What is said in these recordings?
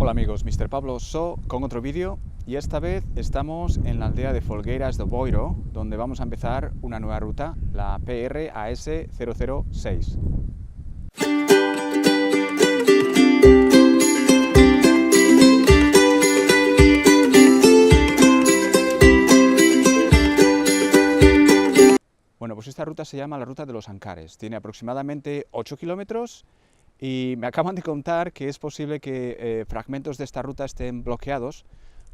Hola amigos, Mr. Pablo So con otro vídeo y esta vez estamos en la aldea de Folgueiras do Boiro, donde vamos a empezar una nueva ruta, la PRAS 006. Bueno, pues esta ruta se llama la Ruta de los Ancares, tiene aproximadamente 8 kilómetros y me acaban de contar que es posible que fragmentos de esta ruta estén bloqueados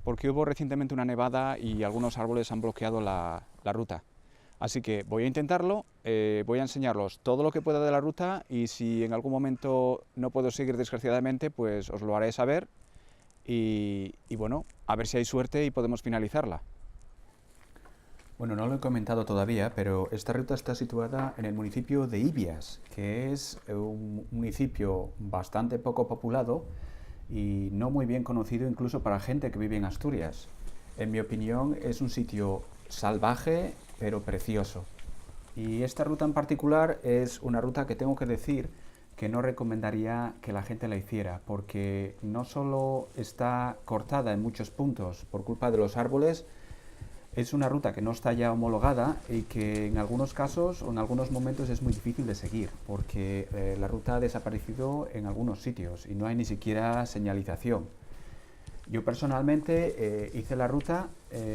porque hubo recientemente una nevada y algunos árboles han bloqueado la ruta. Así que voy a intentarlo, voy a enseñaros todo lo que pueda de la ruta y si en algún momento no puedo seguir desgraciadamente, pues os lo haré saber y bueno, a ver si hay suerte y podemos finalizarla. Bueno, no lo he comentado todavía, pero esta ruta está situada en el municipio de Ibias, que es un municipio bastante poco populado y no muy bien conocido incluso para gente que vive en Asturias. En mi opinión es un sitio salvaje pero precioso. Y esta ruta en particular es una ruta que tengo que decir que no recomendaría que la gente la hiciera, porque no solo está cortada en muchos puntos por culpa de los árboles, es una ruta que no está ya homologada y que en algunos casos o en algunos momentos es muy difícil de seguir porque la ruta ha desaparecido en algunos sitios y no hay ni siquiera señalización. Yo personalmente hice la ruta,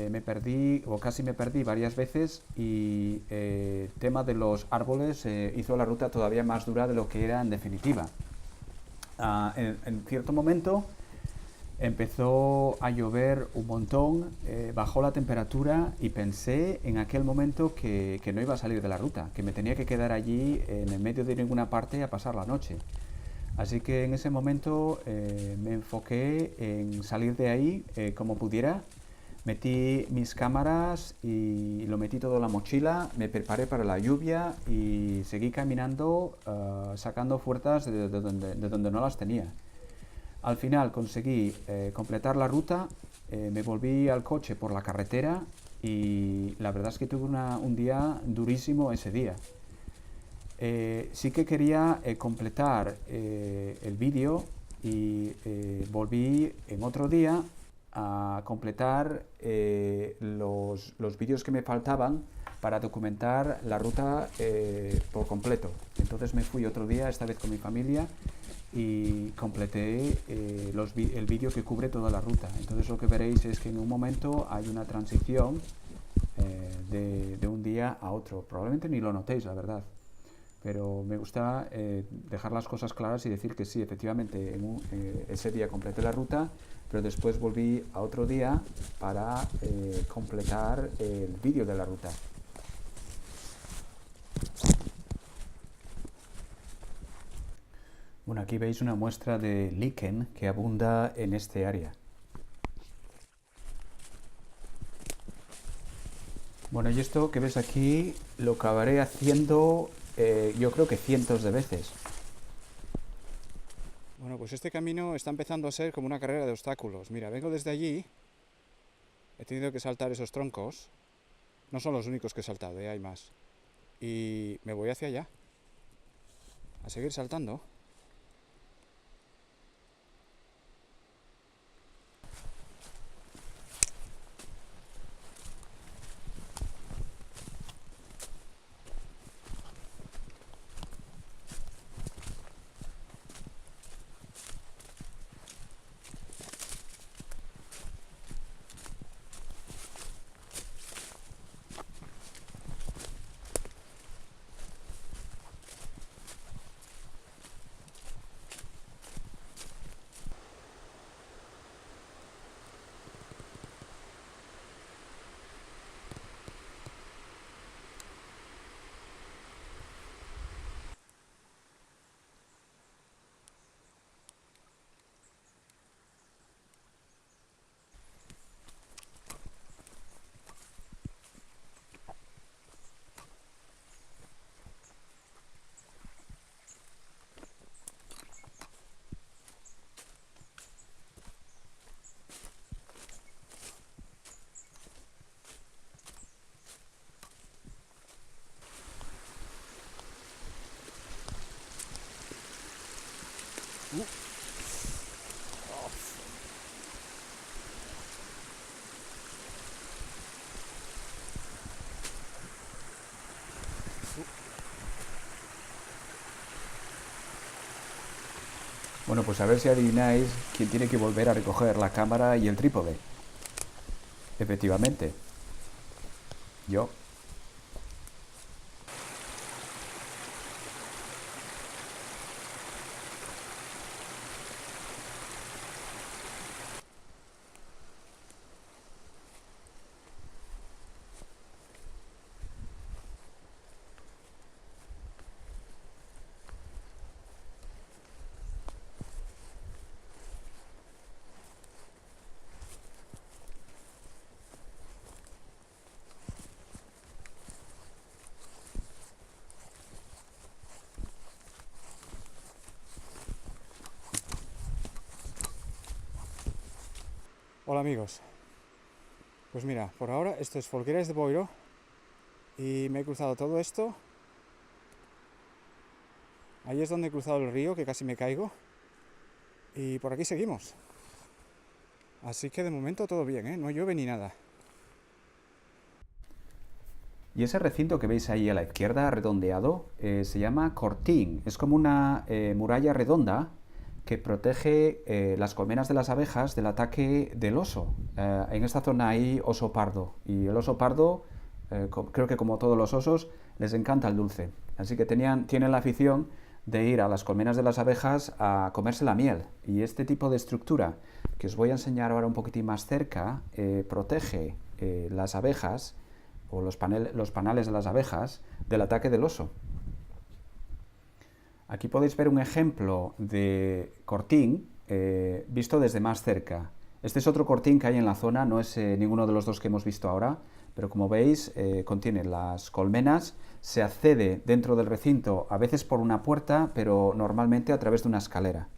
me perdí o casi me perdí varias veces y el tema de los árboles hizo la ruta todavía más dura de lo que era en definitiva. En cierto momento empezó a llover un montón, bajó la temperatura y pensé en aquel momento que no iba a salir de la ruta, que me tenía que quedar allí en el medio de ninguna parte a pasar la noche. Así que en ese momento me enfoqué en salir de ahí como pudiera, metí mis cámaras y lo metí todo en la mochila, me preparé para la lluvia y seguí caminando sacando fuerzas de donde no las tenía. Al final conseguí completar la ruta, me volví al coche por la carretera y la verdad es que tuve un día durísimo ese día. Sí que quería completar el vídeo y volví en otro día a completar los vídeos que me faltaban para documentar la ruta por completo. Entonces me fui otro día, esta vez con mi familia, y completé el vídeo que cubre toda la ruta. Entonces lo que veréis es que en un momento hay una transición de un día a otro. Probablemente ni lo notéis, la verdad, pero me gusta dejar las cosas claras y decir que sí, efectivamente ese día completé la ruta, pero después volví a otro día para completar el vídeo de la ruta. Bueno, aquí veis una muestra de líquen que abunda en este área. Bueno, y esto que ves aquí lo acabaré haciendo yo creo que cientos de veces. Bueno, pues este camino está empezando a ser como una carrera de obstáculos. Mira, vengo desde allí, he tenido que saltar esos troncos. No son los únicos que he saltado, hay más. Y me voy hacia allá, a seguir saltando. Bueno, pues a ver si adivináis quién tiene que volver a recoger la cámara y el trípode. Efectivamente, yo. Hola amigos, pues mira, por ahora esto es Folgueras de Boiro y me he cruzado todo esto. Ahí es donde he cruzado el río, que casi me caigo, y por aquí seguimos. Así que de momento todo bien, ¿eh? No llueve ni nada. Y ese recinto que veis ahí a la izquierda, redondeado, se llama cortín. Es como una muralla redonda que protege las colmenas de las abejas del ataque del oso. En esta zona hay oso pardo y el oso pardo, creo que como todos los osos, les encanta el dulce. Así que tienen la afición de ir a las colmenas de las abejas a comerse la miel. Y este tipo de estructura que os voy a enseñar ahora un poquitín más cerca protege las abejas o los panales de las abejas del ataque del oso. Aquí podéis ver un ejemplo de cortín visto desde más cerca. Este es otro cortín que hay en la zona, no es ninguno de los dos que hemos visto ahora, pero como veis contiene las colmenas, se accede dentro del recinto a veces por una puerta, pero normalmente a través de una escalera.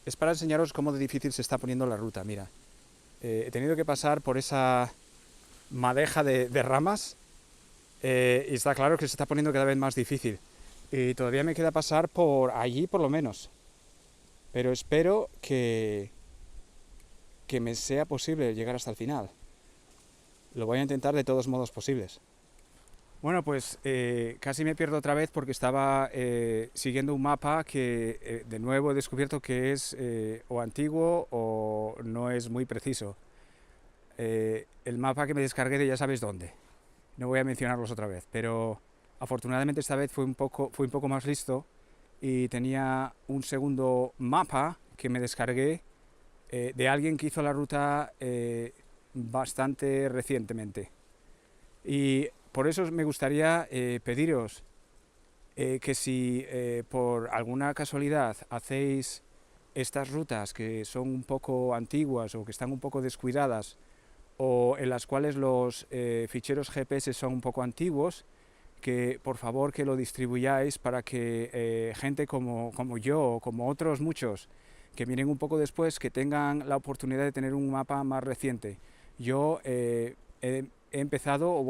Es para enseñaros cómo de difícil se está poniendo la ruta. Mira, he tenido que pasar por esa madeja de ramas y está claro que se está poniendo cada vez más difícil. Y todavía me queda pasar por allí por lo menos. Pero espero que me sea posible llegar hasta el final. Lo voy a intentar de todos modos posibles. Bueno, pues casi me pierdo otra vez porque estaba siguiendo un mapa que de nuevo he descubierto que es o antiguo o no es muy preciso. El mapa que me descargué de ya sabes dónde. No voy a mencionarlos otra vez, pero afortunadamente esta vez fui un poco más listo y tenía un segundo mapa que me descargué de alguien que hizo la ruta bastante recientemente. Y por eso me gustaría pediros que si por alguna casualidad hacéis estas rutas que son un poco antiguas o que están un poco descuidadas o en las cuales los ficheros GPS son un poco antiguos, que por favor que lo distribuyáis para que gente como yo o como otros muchos que vienen un poco después, que tengan la oportunidad de tener un mapa más reciente. Yo he empezado,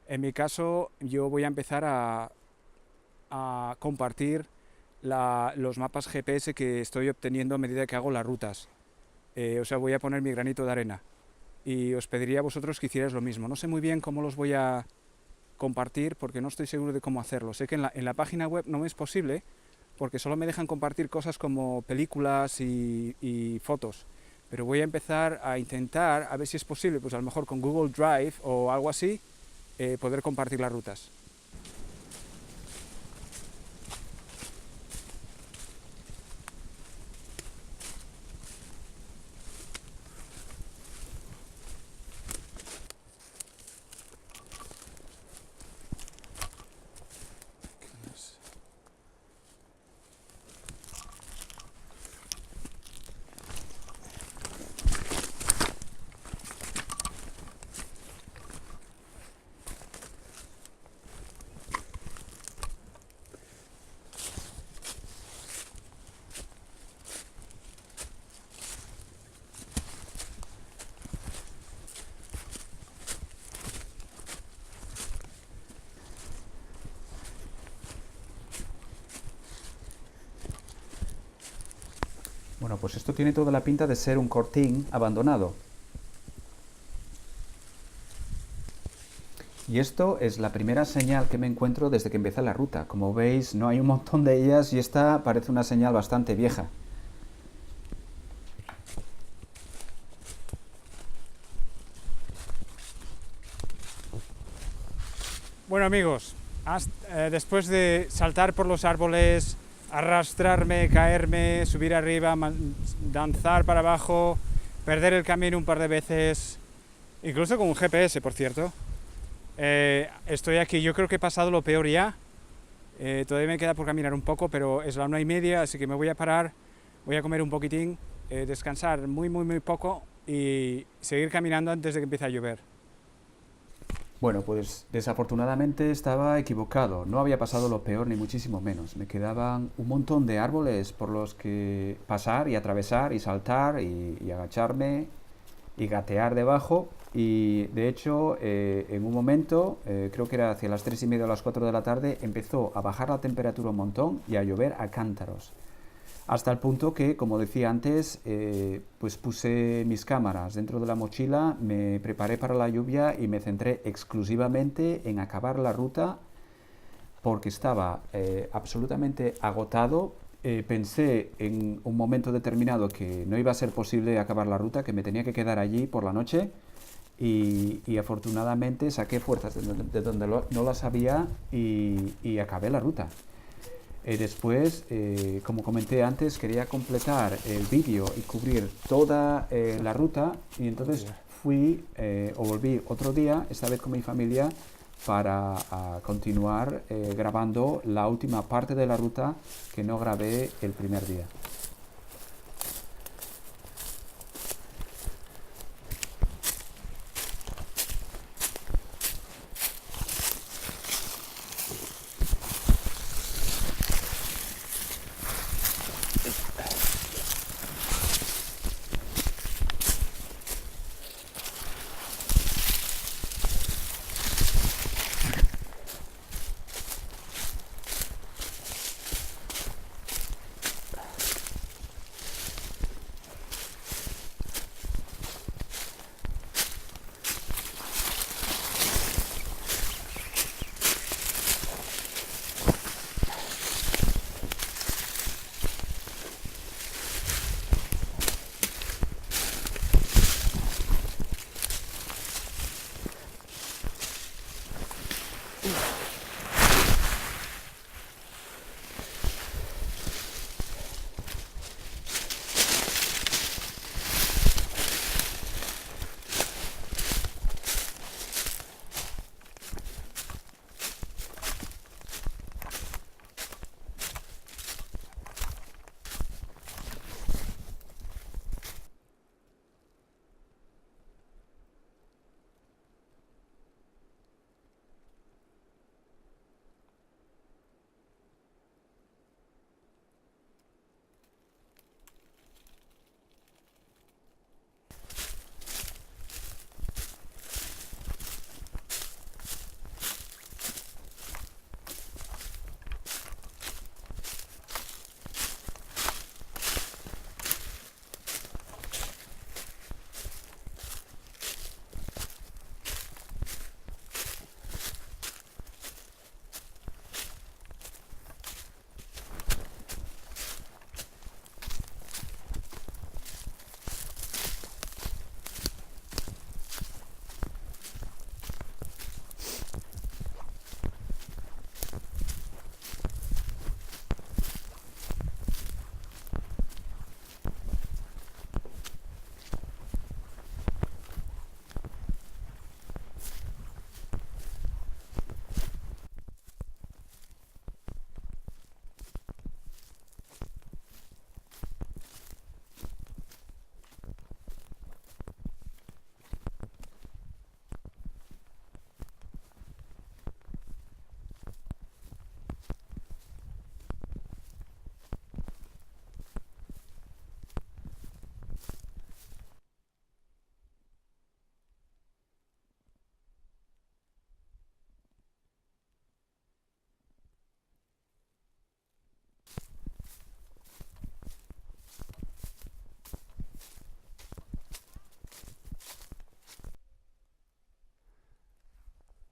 en mi caso, yo voy a empezar a compartir los mapas GPS que estoy obteniendo a medida que hago las rutas. O sea, voy a poner mi granito de arena. Y os pediría a vosotros que hicierais lo mismo. No sé muy bien cómo los voy a compartir porque no estoy seguro de cómo hacerlo. Sé que en la página web no es posible porque solo me dejan compartir cosas como películas y fotos. Pero voy a empezar a intentar, a ver si es posible, pues a lo mejor con Google Drive o algo así, poder compartir las rutas. Bueno, pues esto tiene toda la pinta de ser un cortín abandonado. Y esto es la primera señal que me encuentro desde que empecé la ruta. Como veis, no hay un montón de ellas y esta parece una señal bastante vieja. Bueno amigos, después de saltar por los árboles, arrastrarme, caerme, subir arriba, danzar para abajo, perder el camino un par de veces, incluso con un GPS, por cierto, estoy aquí. Yo creo que he pasado lo peor ya. Todavía me queda por caminar un poco, pero es la 1:30, así que me voy a parar, voy a comer un poquitín, descansar muy poco y seguir caminando antes de que empiece a llover. Bueno, pues desafortunadamente estaba equivocado. No había pasado lo peor ni muchísimo menos. Me quedaban un montón de árboles por los que pasar y atravesar y saltar y agacharme y gatear debajo. Y de hecho, en un momento, creo que era hacia las 3:30 o las 4 de la tarde, empezó a bajar la temperatura un montón y a llover a cántaros. Hasta el punto que, como decía antes, pues puse mis cámaras dentro de la mochila, me preparé para la lluvia y me centré exclusivamente en acabar la ruta porque estaba absolutamente agotado. Pensé en un momento determinado que no iba a ser posible acabar la ruta, que me tenía que quedar allí por la noche y afortunadamente saqué fuerzas de donde no las había y acabé la ruta. Después, como comenté antes, quería completar el vídeo y cubrir toda la ruta y entonces volví otro día, esta vez con mi familia, para continuar grabando la última parte de la ruta que no grabé el primer día.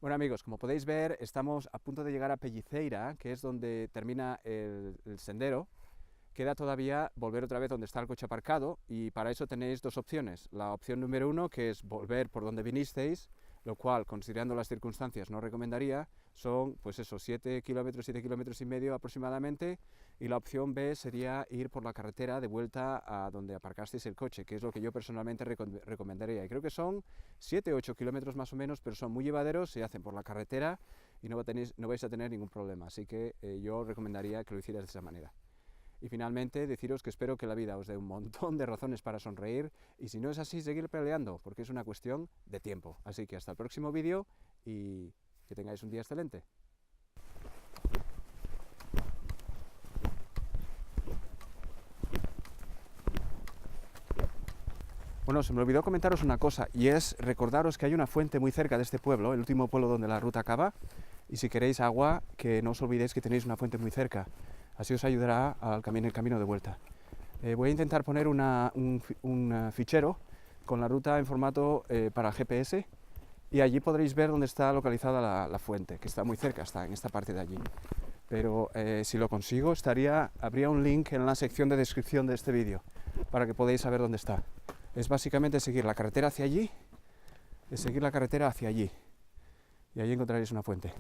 Bueno amigos, como podéis ver, estamos a punto de llegar a Pelliceira, que es donde termina el sendero. Queda todavía volver otra vez donde está el coche aparcado y para eso tenéis dos opciones. La opción número 1, que es volver por donde vinisteis, lo cual, considerando las circunstancias, no recomendaría. Son, pues eso, 7 kilómetros y medio aproximadamente. Y la opción B sería ir por la carretera de vuelta a donde aparcasteis el coche, que es lo que yo personalmente recomendaría. Y creo que son 7 o 8 kilómetros más o menos, pero son muy llevaderos, se hacen por la carretera y no vais a tener ningún problema. Así que yo recomendaría que lo hicierais de esa manera. Y finalmente deciros que espero que la vida os dé un montón de razones para sonreír y si no es así, seguir peleando, porque es una cuestión de tiempo. Así que hasta el próximo vídeo y que tengáis un día excelente. Bueno, se me olvidó comentaros una cosa y es recordaros que hay una fuente muy cerca de este pueblo, el último pueblo donde la ruta acaba, y si queréis agua, que no os olvidéis que tenéis una fuente muy cerca. Así os ayudará el camino de vuelta. Voy a intentar poner un fichero con la ruta en formato para GPS y allí podréis ver dónde está localizada la fuente, que está muy cerca, está en esta parte de allí. Pero si lo consigo, habría un link en la sección de descripción de este vídeo para que podáis saber dónde está. Es básicamente seguir la carretera hacia allí y allí encontraréis una fuente.